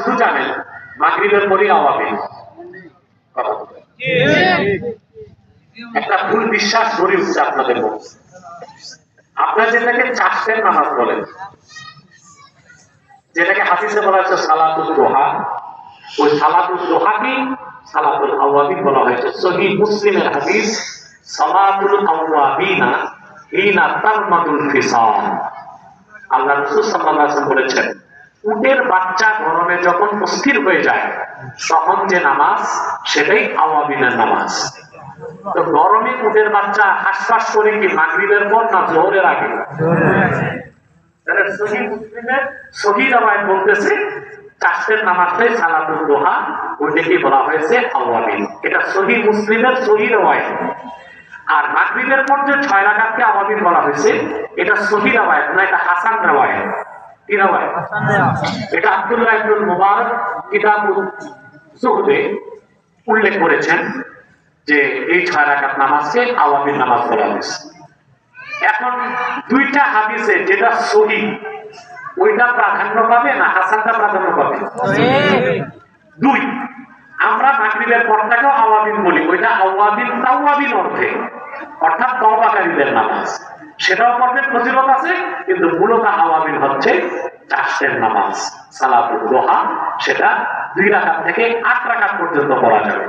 শুধু জানেন মাগরিবের পরই আওয়াবিন। একটা ভুল বিশ্বাস গড়ে উঠছে আপনাদের মধ্যে। আপনারা যেটাকে চাষের নামাজ বলেন, যেটাকে হাদিসে বলা হয়েছে সালাতুল দোহা, ওই সালাতুল দোহাকে সালাতুল আওয়াবিন বলা হয়েছে। সহিহ মুসলিমের হাদিস, সালাতুল আওয়াবিনা হিনা তারমাদুল ফিসাল। আল্লাহ রাসূল সাল্লাল্লাহু আলাইহি ওয়াসাল্লাম বলেছেন, উটের বাচ্চা গরমে যখন অস্থির হয়ে যায় তখন যে নামাজ সেটাই আওয়াবিনের নামাজ। তো গরমে উটের বাচ্চা হাসপাস করে কি মাগরিবের পর না জোহরের আগে? সহিহ মুসলিমের সহিহ রাওয়ায়াত বলতেছে চাষের নামাজটাই সালাতুল দোহা, ওইটাকে বলা হয়েছে আওয়াবিন। এটা সহিহ মুসলিমের সহিহ রাওয়ায়াত। আর মাগরিবের পর যে 6 রাকাতকে আওয়াবিন বলা হয়েছে এটা সহিহ রাওয়ায়াত না, এটা হাসান রাওয়ায়াত। কি রাওয়ায়াত? এটা আব্দুল্লাহ ইবনে মুবারক কিতাবুল যুহদে উল্লেখ করেছেন যে এই 6 রাকাত নামাজকে আওয়াবিন নামাজ বলা হয়েছে। এখন দুইটা হাদিসে যেটা সহিহ ওইটা প্রাধান্য পাবে না হাসানটা প্রাধান্য পাবে? দুই, আমরা মাগরিবের পরটাকেও আওয়াবিন বলি, ওইটা আওয়াবিন তাওয়াবিন অর্থে, অর্থাৎ তওবাকারীদের নামাজ, সেটাও পড়তে ফজিলত আছে, কিন্তু মূলত আওয়াবিন হচ্ছে চাষের নামাজ সালাতুল দোহা। সেটা 2 রাকাত থেকে 8 রাকাত পর্যন্ত পড়া যাবে।